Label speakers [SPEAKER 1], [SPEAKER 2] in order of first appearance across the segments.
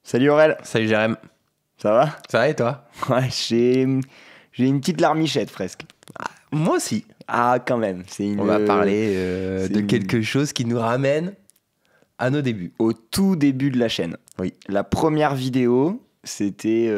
[SPEAKER 1] Salut Aurel,
[SPEAKER 2] Salut Jérém,
[SPEAKER 1] ça va?
[SPEAKER 2] ça va et toi?
[SPEAKER 1] Ouais, j'ai une petite larmichette presque.
[SPEAKER 2] Moi aussi.
[SPEAKER 1] Ah, quand même, c'est une.
[SPEAKER 2] On va parler
[SPEAKER 1] c'est
[SPEAKER 2] de
[SPEAKER 1] une-
[SPEAKER 2] quelque chose qui nous ramène à nos débuts.
[SPEAKER 1] Au tout début de la chaîne.
[SPEAKER 2] Oui.
[SPEAKER 1] La première vidéo, c'était.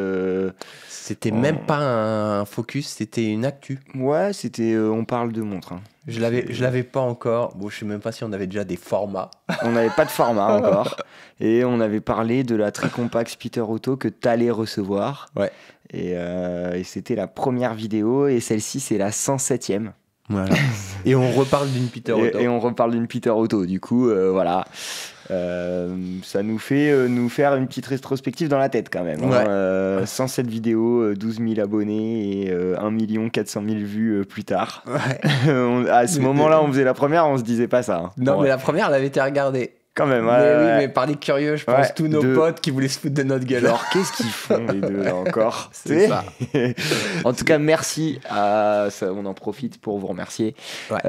[SPEAKER 2] C'était même pas un focus, c'était une actu.
[SPEAKER 1] Ouais, c'était. On parle de montre. Hein.
[SPEAKER 2] Je l'avais pas encore. Bon, je sais même pas si on avait déjà des formats.
[SPEAKER 1] On n'avait pas de format encore. Et on avait parlé de la très compacte Spitter Auto que t'allais recevoir.
[SPEAKER 2] Ouais.
[SPEAKER 1] Et c'était la première vidéo. Et celle-ci, c'est la 107e.
[SPEAKER 2] Voilà. Et on reparle d'une Peter Auto.
[SPEAKER 1] Et on reparle d'une Peter Auto. Du coup, voilà. Ça nous fait nous faire une petite rétrospective dans la tête quand même.
[SPEAKER 2] Ouais.
[SPEAKER 1] 107 vidéos, 12 000 abonnés et 1 400 000 vues plus tard.
[SPEAKER 2] Ouais.
[SPEAKER 1] À ce moment-là, on faisait la première, on se disait pas ça. Hein.
[SPEAKER 2] Non,
[SPEAKER 1] Bon,
[SPEAKER 2] mais la première, elle avait été regardée.
[SPEAKER 1] quand même.
[SPEAKER 2] Mais
[SPEAKER 1] ouais,
[SPEAKER 2] oui,
[SPEAKER 1] ouais.
[SPEAKER 2] mais par les curieux, je pense,
[SPEAKER 1] Ouais,
[SPEAKER 2] tous nos potes qui voulaient se foutre de notre gueule.
[SPEAKER 1] Genre, qu'est-ce qu'ils font les deux là encore?
[SPEAKER 2] C'est ça.
[SPEAKER 1] En tout cas, merci. On en profite pour vous remercier
[SPEAKER 2] Ouais.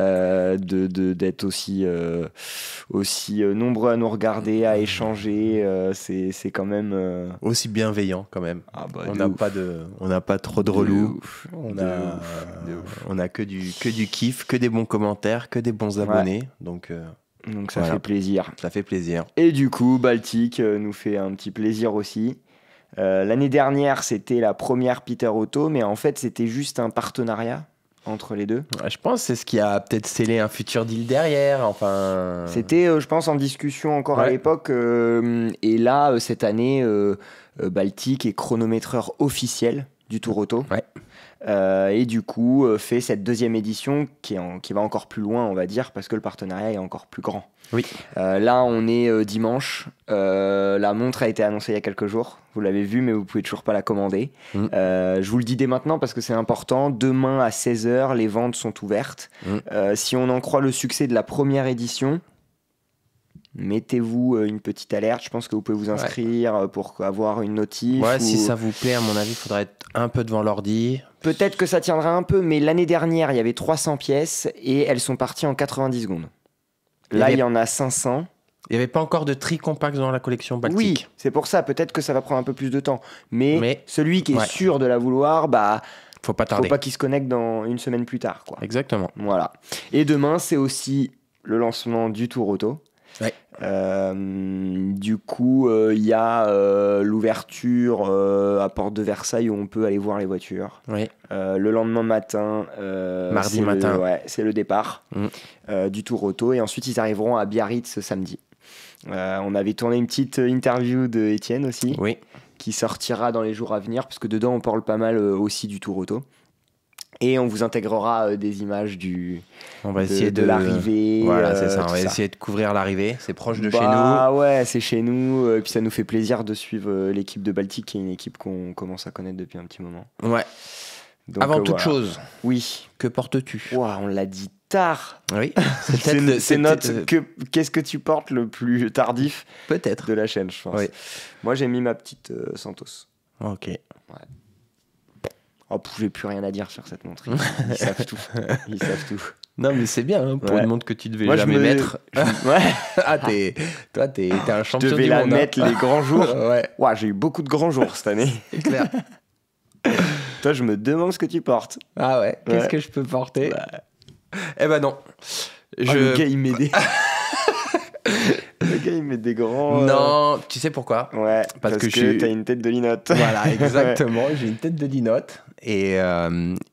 [SPEAKER 1] d'être aussi nombreux à nous regarder, à échanger. C'est quand même.
[SPEAKER 2] Aussi bienveillant quand même.
[SPEAKER 1] Ah bah,
[SPEAKER 2] On n'a pas trop de
[SPEAKER 1] De
[SPEAKER 2] relous.
[SPEAKER 1] ouf.
[SPEAKER 2] On a que du kiff, que des bons commentaires, que des bons abonnés. Donc
[SPEAKER 1] Donc ça
[SPEAKER 2] Voilà.
[SPEAKER 1] fait plaisir.
[SPEAKER 2] ça fait plaisir.
[SPEAKER 1] Et du coup, Baltic nous fait un petit plaisir aussi. L'année dernière, c'était la première Peter Auto, mais en fait, c'était juste un partenariat entre les deux.
[SPEAKER 2] Je pense que c'est ce qui a peut-être scellé un futur deal derrière. Enfin,
[SPEAKER 1] C'était, je pense, en discussion encore à
[SPEAKER 2] Ouais.
[SPEAKER 1] l'époque. Et là, cette année, Baltic est chronométreur officiel du Tour Auto.
[SPEAKER 2] Ouais.
[SPEAKER 1] Et du coup, fait cette deuxième édition qui va encore plus loin, on va dire, parce que le partenariat est encore plus grand.
[SPEAKER 2] Oui.
[SPEAKER 1] Là, on est dimanche. La montre a été annoncée il y a quelques jours. Vous l'avez vu, mais vous pouvez toujours pas la commander.
[SPEAKER 2] Mm.
[SPEAKER 1] Je vous le dis dès maintenant parce que c'est important. Demain à 16h, les ventes sont ouvertes. Si on en croit le succès de la première édition, mettez-vous une petite alerte. Je pense que vous pouvez vous inscrire pour avoir une notif.
[SPEAKER 2] Ouais,
[SPEAKER 1] ou...
[SPEAKER 2] si ça vous plaît, à mon avis, il faudrait être un peu devant l'ordi.
[SPEAKER 1] Peut-être que ça tiendra un peu, mais l'année dernière, il y avait 300 pièces et elles sont parties en 90 secondes. Là, il y en a 500.
[SPEAKER 2] Il n'y avait pas encore de tri-compact dans la collection Baltic.
[SPEAKER 1] Oui, c'est pour ça. Peut-être que ça va prendre un peu plus de temps. Mais celui qui est
[SPEAKER 2] ouais.
[SPEAKER 1] sûr de la vouloir, bah,
[SPEAKER 2] Faut pas
[SPEAKER 1] faut
[SPEAKER 2] tarder.
[SPEAKER 1] pas qu'il se connecte dans une semaine plus tard, quoi.
[SPEAKER 2] Exactement.
[SPEAKER 1] Voilà. Et demain, c'est aussi le lancement du Tour Auto.
[SPEAKER 2] Ouais.
[SPEAKER 1] Du coup, il y a l'ouverture à Porte de Versailles où on peut aller voir les voitures.
[SPEAKER 2] Oui.
[SPEAKER 1] Le lendemain matin,
[SPEAKER 2] Mardi
[SPEAKER 1] c'est
[SPEAKER 2] matin.
[SPEAKER 1] c'est le départ du Tour Auto. Et ensuite, ils arriveront à Biarritz ce samedi. On avait tourné une petite interview de Étienne aussi,
[SPEAKER 2] Oui.
[SPEAKER 1] qui sortira dans les jours à venir, parce que dedans, on parle pas mal aussi du Tour Auto. Et on vous intégrera des images
[SPEAKER 2] On va essayer
[SPEAKER 1] de l'arrivée.
[SPEAKER 2] Voilà, c'est ça. On
[SPEAKER 1] tout
[SPEAKER 2] va
[SPEAKER 1] ça.
[SPEAKER 2] essayer de couvrir l'arrivée. C'est proche de chez nous.
[SPEAKER 1] Ah ouais, c'est chez nous. Et puis ça nous fait plaisir de suivre l'équipe de Baltic, qui est une équipe qu'on commence à connaître depuis un petit moment.
[SPEAKER 2] Ouais.
[SPEAKER 1] Donc,
[SPEAKER 2] Avant toute
[SPEAKER 1] voilà.
[SPEAKER 2] chose,
[SPEAKER 1] Oui.
[SPEAKER 2] que portes-tu?
[SPEAKER 1] Ouah, on l'a dit tard.
[SPEAKER 2] Oui.
[SPEAKER 1] C'est notre. Qu'est-ce que tu portes le plus tardif
[SPEAKER 2] Peut-être.
[SPEAKER 1] de la chaîne, je pense.
[SPEAKER 2] Oui.
[SPEAKER 1] Moi, j'ai mis ma petite Santos.
[SPEAKER 2] Ok.
[SPEAKER 1] Oh, j'ai plus rien à dire sur cette montre. Ils savent tout. Ils savent tout.
[SPEAKER 2] Non, mais c'est bien, hein, pour
[SPEAKER 1] Ouais.
[SPEAKER 2] une montre que tu devais
[SPEAKER 1] Moi,
[SPEAKER 2] jamais mettre.
[SPEAKER 1] Ouais.
[SPEAKER 2] Ah, toi, t'es un
[SPEAKER 1] Je
[SPEAKER 2] champion
[SPEAKER 1] devais
[SPEAKER 2] du
[SPEAKER 1] la
[SPEAKER 2] monde. hein.
[SPEAKER 1] mettre les grands jours.
[SPEAKER 2] Ouais,
[SPEAKER 1] Ouah, j'ai eu beaucoup de grands jours cette année.
[SPEAKER 2] c'est clair.
[SPEAKER 1] Toi, je me demande ce que tu portes.
[SPEAKER 2] Ah ouais, qu'est-ce
[SPEAKER 1] Ouais.
[SPEAKER 2] que je peux porter?
[SPEAKER 1] Bah.
[SPEAKER 2] Eh ben non.
[SPEAKER 1] Le gars, il met des... Le gars, il met des grands...
[SPEAKER 2] Non, tu sais pourquoi?
[SPEAKER 1] Ouais, parce que t'as une tête de linotte.
[SPEAKER 2] Voilà, exactement. J'ai une tête de linotte et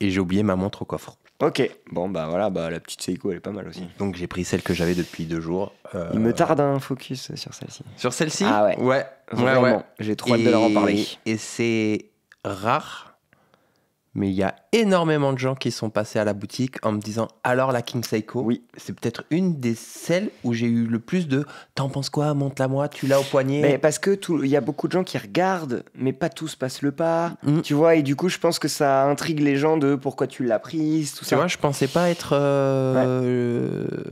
[SPEAKER 2] j'ai oublié ma montre au coffre.
[SPEAKER 1] Ok, bon bah voilà, bah, la petite Seiko, elle est pas mal aussi.
[SPEAKER 2] Donc j'ai pris celle que j'avais depuis 2 jours.
[SPEAKER 1] Il me tarde un focus sur celle-ci.
[SPEAKER 2] Sur celle-ci?
[SPEAKER 1] Ah ouais.
[SPEAKER 2] Ouais.
[SPEAKER 1] Vraiment, j'ai trop hâte de leur en parler.
[SPEAKER 2] Et c'est rare, mais il y a énormément de gens qui sont passés à la boutique en me disant alors la King Seiko.
[SPEAKER 1] Oui.
[SPEAKER 2] C'est peut-être une des celles où j'ai eu le plus de t'en penses quoi, monte-la moi, tu l'as au poignet.
[SPEAKER 1] Mais parce que il y a beaucoup de gens qui regardent, mais pas tous passent le pas.
[SPEAKER 2] Mm.
[SPEAKER 1] Tu vois, et du coup, je pense que ça intrigue les gens de pourquoi tu l'as prise, tout
[SPEAKER 2] Tu
[SPEAKER 1] ça.
[SPEAKER 2] vois, je pensais pas être.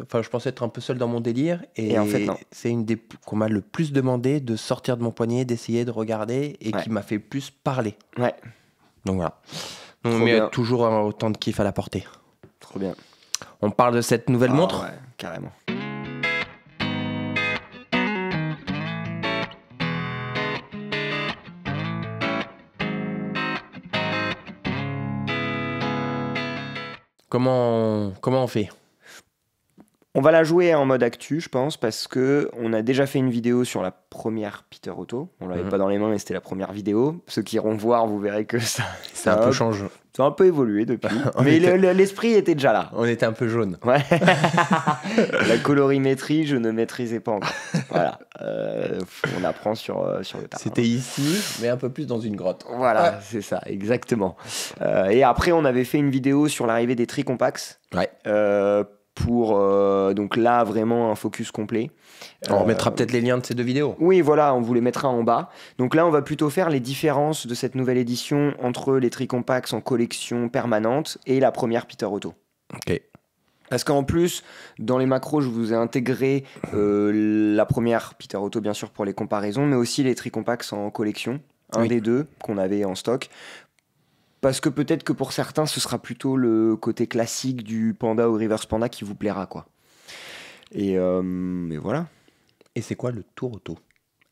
[SPEAKER 2] Enfin, je pensais être un peu seul dans mon délire.
[SPEAKER 1] Et en fait, non.
[SPEAKER 2] C'est une des qu'on m'a le plus demandé de sortir de mon poignet, d'essayer de regarder et qui m'a fait plus parler.
[SPEAKER 1] Ouais,
[SPEAKER 2] Donc voilà. Donc,
[SPEAKER 1] Trop
[SPEAKER 2] mais
[SPEAKER 1] bien.
[SPEAKER 2] toujours autant de kiff à la portée.
[SPEAKER 1] trop bien.
[SPEAKER 2] On parle de cette nouvelle
[SPEAKER 1] Ah
[SPEAKER 2] montre.
[SPEAKER 1] ouais, carrément.
[SPEAKER 2] Comment on fait?
[SPEAKER 1] On va la jouer en mode actu, je pense, parce que on a déjà fait une vidéo sur la première Peter Auto. On l'avait pas dans les mains, mais c'était la première vidéo. Ceux qui iront voir, vous verrez que ça
[SPEAKER 2] C'est un peu changé.
[SPEAKER 1] Ça a un peu évolué depuis. Mais l'esprit était déjà là.
[SPEAKER 2] On était un peu jaune.
[SPEAKER 1] Ouais. La colorimétrie, je ne maîtrisais pas encore. Voilà. On apprend sur le tas.
[SPEAKER 2] C'était ici, mais un peu plus dans une grotte.
[SPEAKER 1] Voilà, c'est ça, exactement. Et après, on avait fait une vidéo sur l'arrivée des Tricompax.
[SPEAKER 2] Ouais.
[SPEAKER 1] Pour donc là vraiment un focus complet.
[SPEAKER 2] On remettra peut-être les liens de ces deux vidéos.
[SPEAKER 1] Oui, voilà, on vous les mettra en bas. Donc là, on va plutôt faire les différences de cette nouvelle édition entre les Tricompax en collection permanente et la première Peter Auto.
[SPEAKER 2] Ok.
[SPEAKER 1] Parce qu'en plus, dans les macros, je vous ai intégré la première Peter Auto, bien sûr, pour les comparaisons, mais aussi les Tricompax en collection, un des deux qu'on avait en stock. Parce que peut-être que pour certains, ce sera plutôt le côté classique du Panda ou Reverse Panda qui vous plaira, quoi. Et voilà.
[SPEAKER 2] Et c'est quoi le Tour Auto?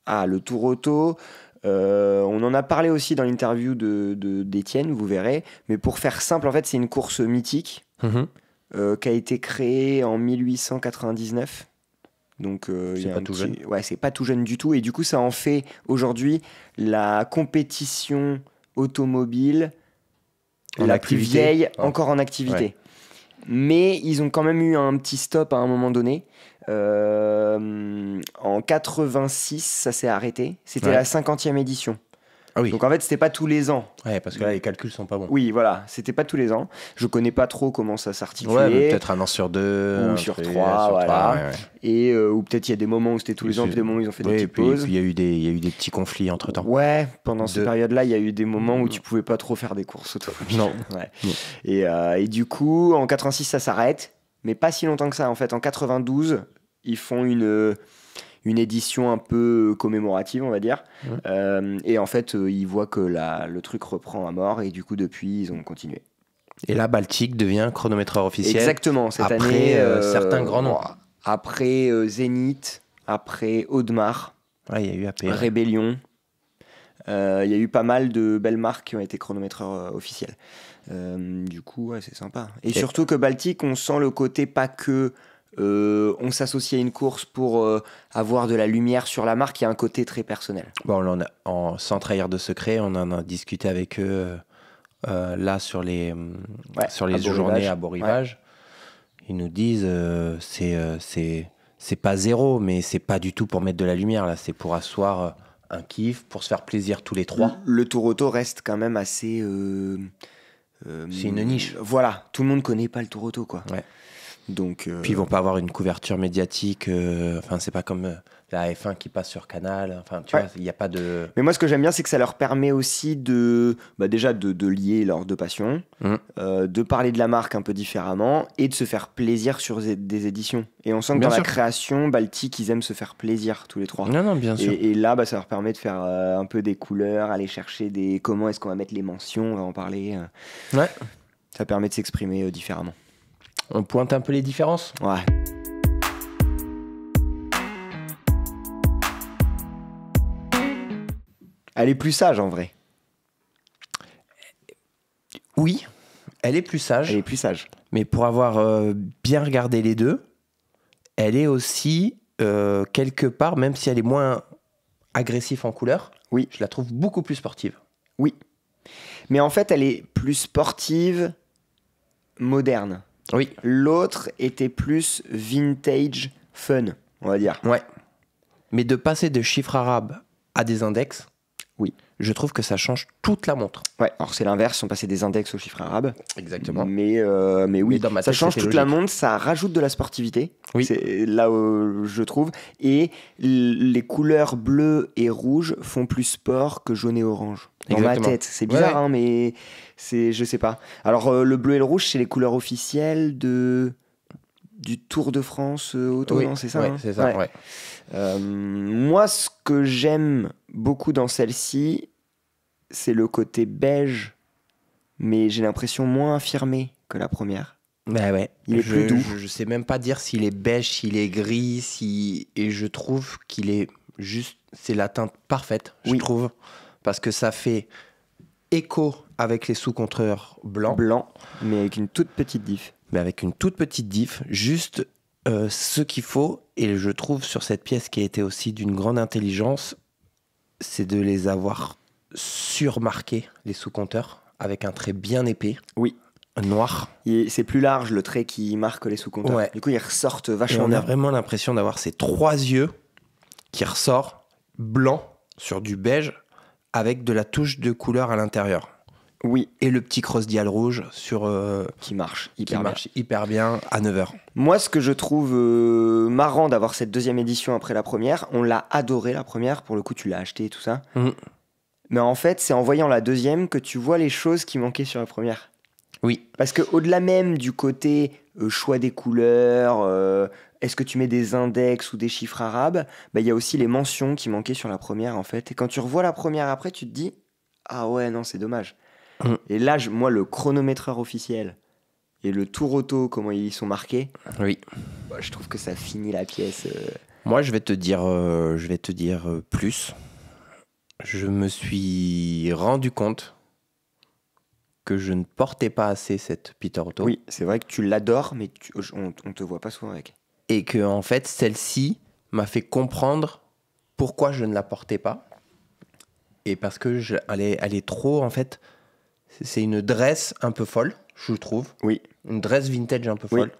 [SPEAKER 1] Ah, le Tour Auto, on en a parlé aussi dans l'interview d'Étienne, vous verrez. Mais pour faire simple, en fait, c'est une course mythique qui a été créée en 1899. Donc,
[SPEAKER 2] c'est pas tout jeune.
[SPEAKER 1] Ouais, c'est pas tout jeune du tout. Et du coup, ça en fait aujourd'hui la compétition automobile la plus vieille encore en activité. Ouais. Mais ils ont quand même eu un petit stop à un moment donné. En 86, ça s'est arrêté. C'était la 50e édition. Ah oui. Donc en fait, c'était pas tous les ans.
[SPEAKER 2] Ouais, parce que là, les calculs sont pas bons.
[SPEAKER 1] Oui, voilà, c'était pas tous les ans. Je connais pas trop comment ça s'articulait.
[SPEAKER 2] Ouais, peut-être un an sur deux.
[SPEAKER 1] Ou sur trois, voilà. Et ou peut-être il y a des moments où c'était tous les ans, puis des moments où ils ont fait des petites pauses.
[SPEAKER 2] Puis il y a eu des petits conflits entre-temps.
[SPEAKER 1] Ouais, pendant cette période-là, il y a eu des moments où tu pouvais pas trop faire des courses automobiles.
[SPEAKER 2] Non.
[SPEAKER 1] Ouais. Non. Et du coup, en 86, ça s'arrête. Mais pas si longtemps que ça. En fait, en 92, ils font une édition un peu commémorative, on va dire. Et en fait, ils voient que le truc reprend à mort. Et du coup, depuis, ils ont continué.
[SPEAKER 2] Et là, Baltic devient chronométreur officiel.
[SPEAKER 1] Exactement, cette année.
[SPEAKER 2] Certains grands noms.
[SPEAKER 1] Après Zénith, après Audemars,
[SPEAKER 2] il y a eu APR.
[SPEAKER 1] Rébellion. Il y a eu pas mal de belles marques qui ont été chronométreurs officiels. Du coup, ouais, c'est sympa. Et surtout que Baltic, on sent le côté pas que on s'associe à une course pour avoir de la lumière sur la marque, il y a un côté très personnel.
[SPEAKER 2] Bon, sans trahir de secret, on en a discuté avec eux là sur les journées à Beau-Rivage. Ouais. Ils nous disent c'est pas zéro, mais c'est pas du tout pour mettre de la lumière là, c'est pour asseoir un kiff, pour se faire plaisir tous les trois.
[SPEAKER 1] Le Tour Auto reste quand même assez.
[SPEAKER 2] C'est une niche.
[SPEAKER 1] Voilà, tout le monde connaît pas le Tour Auto, quoi.
[SPEAKER 2] Ouais.
[SPEAKER 1] Donc,
[SPEAKER 2] puis ils vont pas avoir une couverture médiatique. Enfin, c'est pas comme la F1 qui passe sur Canal. Enfin, tu vois, il y a pas de.
[SPEAKER 1] Mais moi, ce que j'aime bien, c'est que ça leur permet aussi déjà de lier leurs deux passions, de parler de la marque un peu différemment et de se faire plaisir sur des éditions. Et on sent que dans la création, Baltic, ils aiment se faire plaisir tous les trois.
[SPEAKER 2] Non, bien sûr.
[SPEAKER 1] Et là, ça leur permet de faire un peu des couleurs, aller chercher comment est-ce qu'on va mettre les mentions, on va en parler.
[SPEAKER 2] Ouais.
[SPEAKER 1] Ça permet de s'exprimer différemment.
[SPEAKER 2] On pointe un peu les différences.
[SPEAKER 1] Ouais. Elle est plus sage en vrai.
[SPEAKER 2] Oui, elle est plus sage.
[SPEAKER 1] Elle est plus sage.
[SPEAKER 2] Mais pour avoir bien regardé les deux, elle est aussi quelque part, même si elle est moins agressive en couleur,
[SPEAKER 1] oui.
[SPEAKER 2] Je la trouve beaucoup plus sportive.
[SPEAKER 1] Oui. Mais en fait, elle est plus sportive, moderne.
[SPEAKER 2] Oui.
[SPEAKER 1] L'autre était plus vintage fun, on va dire.
[SPEAKER 2] Ouais. Mais de passer de chiffres arabes à des index,
[SPEAKER 1] oui.
[SPEAKER 2] Je trouve que ça change toute la montre.
[SPEAKER 1] Ouais, alors c'est l'inverse, on passait des index aux chiffres arabes.
[SPEAKER 2] Exactement.
[SPEAKER 1] Mais oui,
[SPEAKER 2] dans
[SPEAKER 1] ça change toute logique. La montre, ça rajoute de la sportivité.
[SPEAKER 2] Oui.
[SPEAKER 1] C'est là où je trouve. Et les couleurs bleues et rouges font plus sport que jaune et orange. Dans
[SPEAKER 2] Exactement.
[SPEAKER 1] Ma tête. C'est bizarre, hein, mais je sais pas. Alors le bleu et le rouge, c'est les couleurs officielles du Tour de France auto, non, c'est ça,
[SPEAKER 2] ouais, c'est ça, ouais.
[SPEAKER 1] Moi, ce que j'aime beaucoup dans celle-ci, c'est le côté beige, mais j'ai l'impression moins affirmé que la première.
[SPEAKER 2] Bah ouais.
[SPEAKER 1] Il est plus doux.
[SPEAKER 2] Je sais même pas dire s'il est beige, s'il est gris, et je trouve qu'il est juste... C'est la teinte parfaite, je trouve, parce que ça fait éco avec les sous-compteurs blancs.
[SPEAKER 1] Blanc, mais avec une toute petite diff.
[SPEAKER 2] Mais avec une toute petite diff, juste ce qu'il faut. Et je trouve sur cette pièce qui a été aussi d'une grande intelligence, c'est de les avoir surmarqués, les sous-compteurs, avec un trait bien épais.
[SPEAKER 1] Oui.
[SPEAKER 2] Noir.
[SPEAKER 1] C'est plus large le trait qui marque les sous-compteurs. Ouais. Du coup, ils ressortent vachement bien.
[SPEAKER 2] On a vraiment l'impression d'avoir ces 3 yeux qui ressortent blanc sur du beige avec de la touche de couleur à l'intérieur.
[SPEAKER 1] Oui.
[SPEAKER 2] Et le petit cross-dial rouge sur
[SPEAKER 1] qui marche
[SPEAKER 2] hyper bien à 9h.
[SPEAKER 1] Moi, ce que je trouve marrant d'avoir cette deuxième édition après la première, on l'a adoré la première, pour le coup tu l'as acheté et tout ça. Mais en fait, c'est en voyant la deuxième que tu vois les choses qui manquaient sur la première.
[SPEAKER 2] Oui.
[SPEAKER 1] Parce qu'au-delà même du côté choix des couleurs, est-ce que tu mets des index ou des chiffres arabes, il y a aussi les mentions qui manquaient sur la première en fait. Et quand tu revois la première après, tu te dis ah ouais, non, c'est dommage. Et là, moi, le chronométreur officiel et le tour auto, comment ils sont marqués,
[SPEAKER 2] oui.
[SPEAKER 1] Je trouve que ça finit la pièce.
[SPEAKER 2] Moi, je vais te dire plus. Je me suis rendu compte que je ne portais pas assez cette Peter Otto.
[SPEAKER 1] Oui, c'est vrai que tu l'adores, mais on te voit pas souvent avec.
[SPEAKER 2] Et que en fait, celle-ci m'a fait comprendre pourquoi je ne la portais pas. Et parce que elle est trop, en fait, c'est une dress un peu folle, je trouve.
[SPEAKER 1] Oui.
[SPEAKER 2] Une dress vintage un peu folle.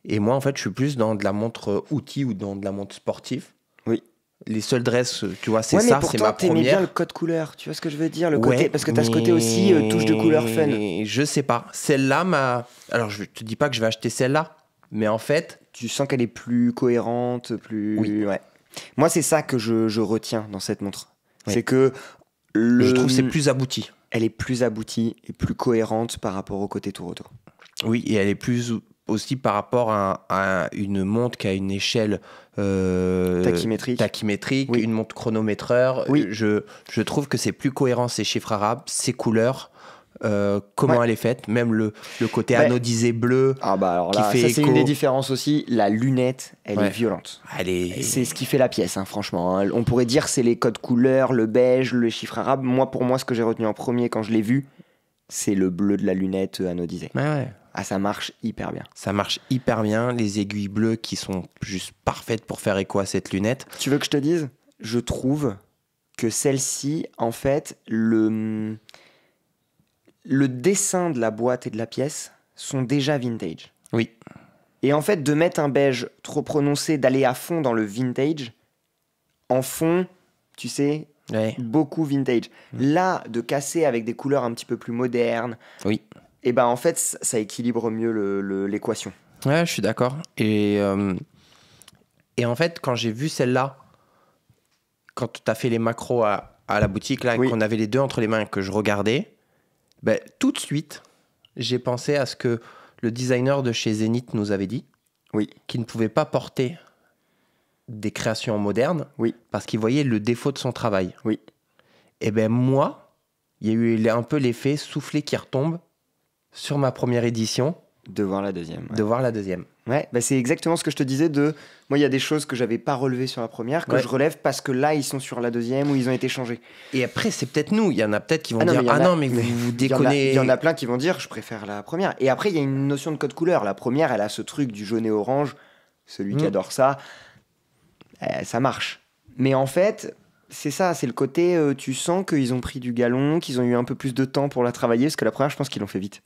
[SPEAKER 2] Oui. Et moi, en fait, je suis plus dans de la montre outil ou dans de la montre sportive.
[SPEAKER 1] Oui.
[SPEAKER 2] Les seules dresses, tu vois, c'est ça, c'est ma première.
[SPEAKER 1] T'aimais bien le code couleur, tu vois ce que je veux dire, le côté, parce que t'as ce côté aussi touche de couleur fun.
[SPEAKER 2] Je sais pas, celle-là alors je te dis pas que je vais acheter celle-là, mais en fait,
[SPEAKER 1] tu sens qu'elle est plus cohérente, plus.
[SPEAKER 2] Oui.
[SPEAKER 1] Ouais. Moi, c'est ça que je retiens dans cette montre, c'est que
[SPEAKER 2] je trouve que c'est plus abouti.
[SPEAKER 1] Elle est plus aboutie et plus cohérente par rapport au côté tour auto.
[SPEAKER 2] Oui, et elle est plus aussi par rapport à une montre qui a une échelle tachymétrique, oui. Une montre chronométreur.
[SPEAKER 1] Oui.
[SPEAKER 2] Je trouve que c'est plus cohérent, ces chiffres arabes, ces couleurs, comment elle est faite, même le côté anodisé bleu.
[SPEAKER 1] Ah bah alors là, ça c'est une des différences aussi. La lunette, elle est violente. C'est ce qui fait la pièce, hein, franchement. Hein. On pourrait dire c'est les codes couleurs, le beige, le chiffre arabe. Pour moi, ce que j'ai retenu en premier quand je l'ai vu, c'est le bleu de la lunette anodisée.
[SPEAKER 2] Ouais.
[SPEAKER 1] Ah, ça marche hyper bien.
[SPEAKER 2] Ça marche hyper bien. Les aiguilles bleues qui sont juste parfaites pour faire écho à cette lunette.
[SPEAKER 1] Tu veux que je te dise ? Je trouve que celle-ci, en fait, le dessin de la boîte et de la pièce sont déjà vintage.
[SPEAKER 2] Oui.
[SPEAKER 1] Et en fait, de mettre un beige trop prononcé, d'aller à fond dans le vintage, en fond, tu sais, beaucoup vintage. Là, de casser avec des couleurs un petit peu plus modernes.
[SPEAKER 2] Oui.
[SPEAKER 1] Et en fait, ça équilibre mieux l'équation.
[SPEAKER 2] Ouais, je suis d'accord. Et en fait, quand j'ai vu celle-là, quand tu as fait les macros à la boutique, là, qu'on avait les deux entre les mains, que je regardais, tout de suite, j'ai pensé à ce que le designer de chez Zenith nous avait dit, qu'il ne pouvait pas porter des créations modernes, parce qu'il voyait le défaut de son travail.
[SPEAKER 1] Oui.
[SPEAKER 2] Et moi, il y a eu un peu l'effet soufflé qui retombe sur ma première édition.
[SPEAKER 1] De voir la deuxième.
[SPEAKER 2] De voir la deuxième.
[SPEAKER 1] Ouais, c'est exactement ce que je te disais moi, il y a des choses que j'avais pas relevées sur la première, que je relève parce que là, ils sont sur la deuxième ou ils ont été changés.
[SPEAKER 2] Et après, c'est peut-être nous. Il y en a peut-être qui vont dire non, mais vous déconnez.
[SPEAKER 1] Il y en a plein qui vont dire je préfère la première. Et après, il y a une notion de code couleur. La première, elle a ce truc du jaune et orange. Celui qui adore ça, ça marche. Mais en fait, c'est ça, c'est le côté, tu sens qu'ils ont pris du galon, qu'ils ont eu un peu plus de temps pour la travailler, parce que la première, je pense qu'ils l'ont fait vite.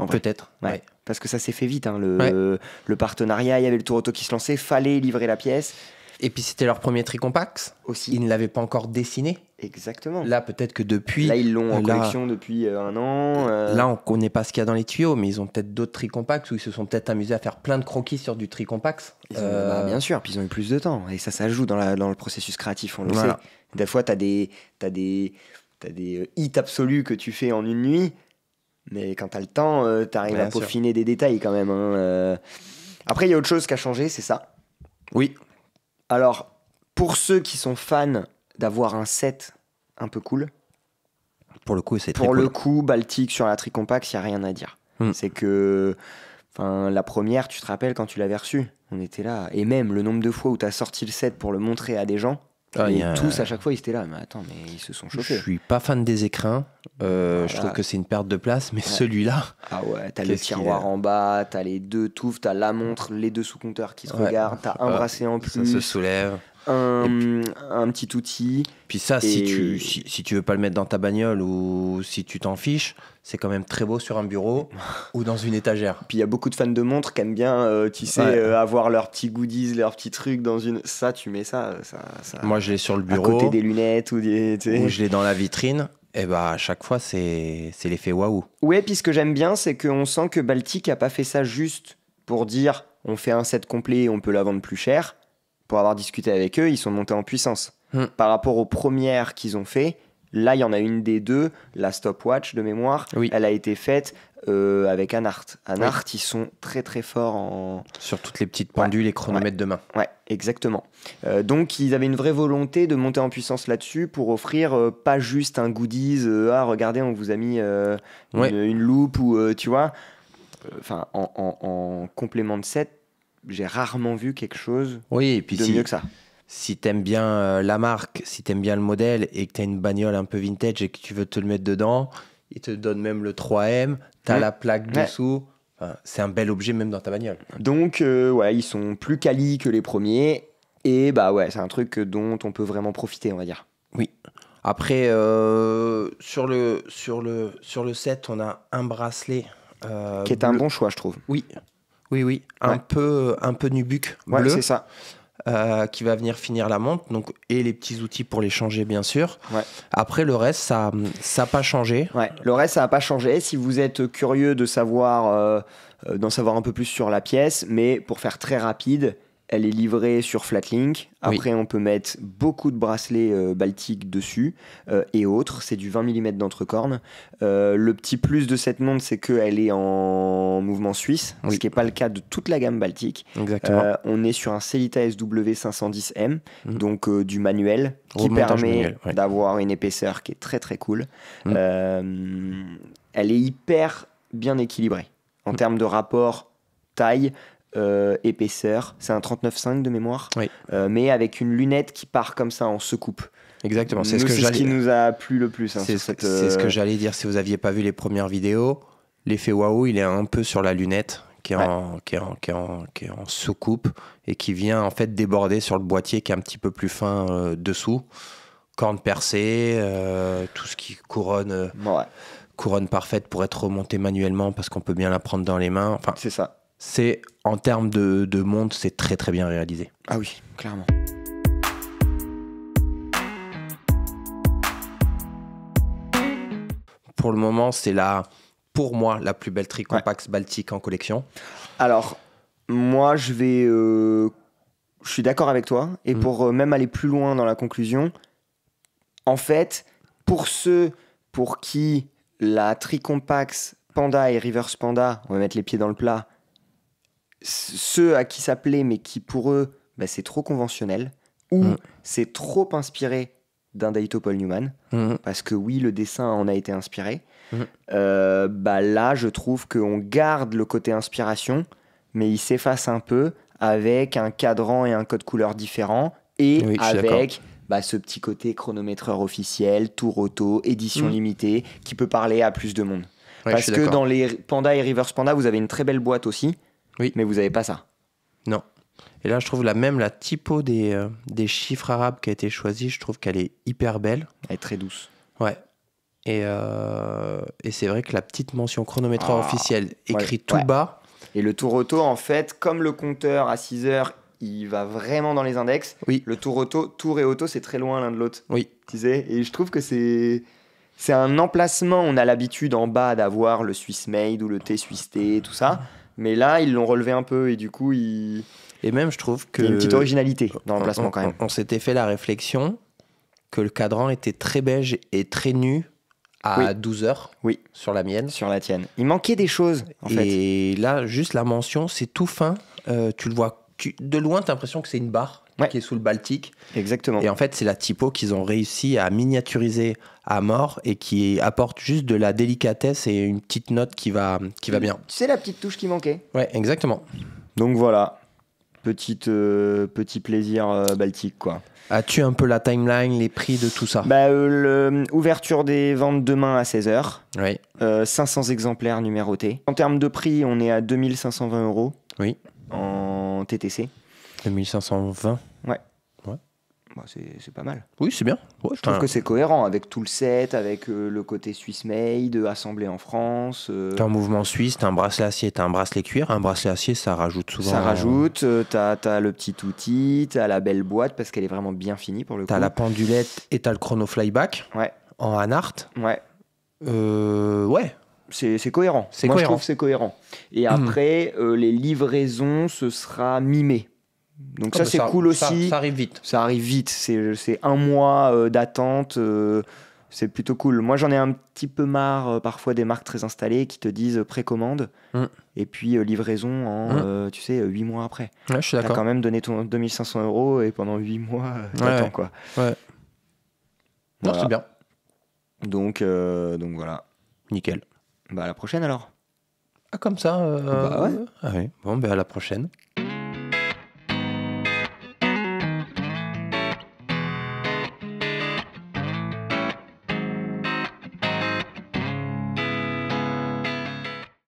[SPEAKER 2] Peut-être.
[SPEAKER 1] Ouais. Parce que ça s'est fait vite, hein, le partenariat, il y avait le tour auto qui se lançait, fallait livrer la pièce.
[SPEAKER 2] Et puis c'était leur premier tricompax aussi. Ils ne l'avaient pas encore dessiné.
[SPEAKER 1] Exactement.
[SPEAKER 2] Là, peut-être que depuis.
[SPEAKER 1] Là, ils l'ont en collection depuis un an.
[SPEAKER 2] Là, on ne connaît pas ce qu'il y a dans les tuyaux, mais ils ont peut-être d'autres tricompax où ils se sont peut-être amusés à faire plein de croquis sur du tricompax.
[SPEAKER 1] Bien sûr, puis ils ont eu plus de temps. Et ça joue dans le processus créatif, on le sait. Des fois, t'as des hits absolus que tu fais en une nuit. Mais quand t'as le temps, t'arrives à peaufiner des détails quand même. Hein. Après, il y a autre chose qui a changé, c'est ça.
[SPEAKER 2] Oui.
[SPEAKER 1] Alors, pour ceux qui sont fans d'avoir un set un peu cool,
[SPEAKER 2] pour le coup, c'est très
[SPEAKER 1] cool.
[SPEAKER 2] Pour
[SPEAKER 1] le coup, Baltic sur la Tricompax, il n'y a rien à dire. C'est que la première, tu te rappelles quand tu l'avais reçue, on était là. Et même le nombre de fois où t'as sorti le set pour le montrer à des gens, Et tous, à chaque fois, ils étaient là. Mais attends, mais ils se sont chauffés.
[SPEAKER 2] Je suis pas fan des écrins. Voilà. Je trouve que c'est une perte de place, mais celui-là.
[SPEAKER 1] Ah ouais, t'as le tiroir en bas, t'as les 2 touffes, t'as la montre, les 2 sous-compteurs qui se regardent, t'as un bracelet en plus.
[SPEAKER 2] Ça se soulève.
[SPEAKER 1] Un petit outil.
[SPEAKER 2] Puis ça, si tu veux pas le mettre dans ta bagnole ou si tu t'en fiches, c'est quand même très beau sur un bureau ou dans une étagère.
[SPEAKER 1] Puis il y a beaucoup de fans de montres qui aiment bien, tu sais, avoir leurs petits goodies, leurs petits trucs dans une... Ça, tu mets ça.
[SPEAKER 2] Moi, je l'ai sur le bureau.
[SPEAKER 1] À côté des lunettes ou des...
[SPEAKER 2] Ou je l'ai dans la vitrine. Et bah, à chaque fois, c'est l'effet waouh.
[SPEAKER 1] Ouais, puis ce que j'aime bien, c'est qu'on sent que Baltic a pas fait ça juste pour dire on fait un set complet et on peut la vendre plus cher. Pour avoir discuté avec eux, ils sont montés en puissance. Par rapport aux premières qu'ils ont fait, là, il y en a une des 2, la stopwatch de mémoire, elle a été faite avec Anart. Anart, ils sont très très forts en...
[SPEAKER 2] Sur toutes les petites pendules et chronomètres de main.
[SPEAKER 1] Ouais, exactement. Donc, ils avaient une vraie volonté de monter en puissance là-dessus pour offrir pas juste un goodies, regardez, on vous a mis une loupe ou, tu vois, en complément de set, j'ai rarement vu quelque chose
[SPEAKER 2] et puis
[SPEAKER 1] de mieux que ça.
[SPEAKER 2] Si t'aimes bien la marque, si t'aimes bien le modèle et que t'as une bagnole un peu vintage et que tu veux te le mettre dedans, ils te donnent même le 3M, t'as la plaque dessous. Enfin, c'est un bel objet même dans ta bagnole.
[SPEAKER 1] Donc, ils sont plus quali que les premiers. Et c'est un truc dont on peut vraiment profiter, on va dire.
[SPEAKER 2] Oui. Après, sur le set, on a un bracelet.
[SPEAKER 1] Qui est un bon choix, je trouve.
[SPEAKER 2] Oui. Un peu nubuck bleu.
[SPEAKER 1] Ouais, c'est ça.
[SPEAKER 2] Qui va venir finir la montre, donc, et les petits outils pour les changer, bien sûr.
[SPEAKER 1] Ouais.
[SPEAKER 2] Après, le reste, ça n'a pas changé.
[SPEAKER 1] Ouais, le reste, ça n'a pas changé. Si vous êtes curieux de savoir, d'en savoir un peu plus sur la pièce, mais pour faire très rapide, elle est livrée sur Flatlink. Après, on peut mettre beaucoup de bracelets Baltic dessus et autres. C'est du 20 mm d'entrecorne. Le petit plus de cette montre, c'est qu'elle est en mouvement suisse, ce qui n'est pas le cas de toute la gamme Baltic.
[SPEAKER 2] Exactement.
[SPEAKER 1] On est sur un Celita SW510M, donc du manuel, qui permet d'avoir une épaisseur qui est très très cool. Elle est hyper bien équilibrée en termes de rapport taille. Épaisseur, c'est un 39,5 de mémoire, mais avec une lunette qui part comme ça en secoupe.
[SPEAKER 2] Exactement,
[SPEAKER 1] c'est ce qui nous a plu le plus.
[SPEAKER 2] C'est ce que j'allais dire. Si vous n'aviez pas vu les premières vidéos, l'effet waouh, il est un peu sur la lunette qui est en secoupe et qui vient en fait déborder sur le boîtier qui est un petit peu plus fin dessous. Corne percée, tout ce qui couronne, couronne parfaite pour être remontée manuellement parce qu'on peut bien la prendre dans les mains. Enfin,
[SPEAKER 1] c'est ça.
[SPEAKER 2] C'est, en termes de montre, c'est très très bien réalisé.
[SPEAKER 1] Ah oui, clairement.
[SPEAKER 2] Pour le moment, c'est pour moi, la plus belle Tricompax Baltic en collection.
[SPEAKER 1] Alors, moi, je suis d'accord avec toi. Et pour même aller plus loin dans la conclusion, en fait, pour ceux pour qui la Tricompax Panda et Reverse Panda, on va mettre les pieds dans le plat, ceux à qui ça plaît, mais qui pour eux, c'est trop conventionnel, ou c'est trop inspiré d'un Daito Paul Newman, parce que oui, le dessin en a été inspiré. Là, je trouve qu'on garde le côté inspiration, mais il s'efface un peu avec un cadran et un code couleur différent, et avec ce petit côté chronométreur officiel, tour auto, édition limitée, qui peut parler à plus de monde. Parce que dans les Panda et Reverse Panda, vous avez une très belle boîte aussi, mais vous n'avez pas ça.
[SPEAKER 2] Non. Et là, je trouve la typo des chiffres arabes qui a été choisie, je trouve qu'elle est hyper belle.
[SPEAKER 1] Elle est très douce.
[SPEAKER 2] Ouais. Et c'est vrai que la petite mention chronométreur officielle écrite tout bas.
[SPEAKER 1] Et le tour auto, en fait, comme le compteur à 6 heures, il va vraiment dans les index. Le tour et auto, c'est très loin l'un de l'autre.
[SPEAKER 2] Oui.
[SPEAKER 1] Tu sais, et je trouve que c'est un emplacement. On a l'habitude en bas d'avoir le Swiss Made ou le T Swiss T, tout ça. Mais là, ils l'ont relevé un peu et du coup, Et
[SPEAKER 2] même, je trouve que...
[SPEAKER 1] Il y a une petite originalité dans l'emplacement quand même.
[SPEAKER 2] On s'était fait la réflexion que le cadran était très beige et très nu à 12 heures sur la mienne.
[SPEAKER 1] Sur la tienne. Il manquait des choses, en fait.
[SPEAKER 2] Et là, juste la mention, c'est tout fin. Tu le vois de loin, tu as l'impression que c'est une barre qui est sous le Baltique.
[SPEAKER 1] Exactement.
[SPEAKER 2] Et en fait, c'est la typo qu'ils ont réussi à miniaturiser à mort et qui apporte juste de la délicatesse et une petite note qui va bien.
[SPEAKER 1] C'est la petite touche qui manquait.
[SPEAKER 2] Ouais, exactement.
[SPEAKER 1] Donc voilà. Petit plaisir baltique, quoi.
[SPEAKER 2] As-tu un peu la timeline, les prix de tout ça?
[SPEAKER 1] Ouverture des ventes demain à 16h.
[SPEAKER 2] Oui.
[SPEAKER 1] 500 exemplaires numérotés. En termes de prix, on est à 2520 €
[SPEAKER 2] Oui.
[SPEAKER 1] en TTC.
[SPEAKER 2] 2520.
[SPEAKER 1] Ouais. C'est pas mal.
[SPEAKER 2] Oui, c'est bien. Ouais,
[SPEAKER 1] Je trouve que c'est cohérent avec tout le set, avec le côté Swiss made, assemblé en France.
[SPEAKER 2] T'as un mouvement suisse, t'as un bracelet acier, t'as un bracelet cuir. Un bracelet acier, ça rajoute souvent.
[SPEAKER 1] Ça rajoute, t'as le petit outil, t'as la belle boîte parce qu'elle est vraiment bien finie pour le coup.
[SPEAKER 2] T'as la pendulette et t'as le chrono flyback.
[SPEAKER 1] Ouais.
[SPEAKER 2] En Anart.
[SPEAKER 1] Ouais.
[SPEAKER 2] Ouais.
[SPEAKER 1] C'est cohérent. Moi, je trouve que c'est cohérent. Et après, les livraisons, ce sera mi-mai. Donc c'est cool aussi.
[SPEAKER 2] Ça arrive vite.
[SPEAKER 1] Ça arrive vite. C'est 1 mois d'attente. C'est plutôt cool. Moi, j'en ai un petit peu marre parfois des marques très installées qui te disent précommande et puis livraison en, 8 mois après.
[SPEAKER 2] Ouais, je suis d'accord.
[SPEAKER 1] T'as quand même donné ton 2500 € et pendant 8 mois, t'attends quoi.
[SPEAKER 2] Ouais.
[SPEAKER 1] Voilà.
[SPEAKER 2] Non, c'est bien.
[SPEAKER 1] Donc voilà.
[SPEAKER 2] Nickel.
[SPEAKER 1] À la prochaine alors.
[SPEAKER 2] Ah, comme ça
[SPEAKER 1] Bah ouais.
[SPEAKER 2] Ah oui. Bon, à la prochaine.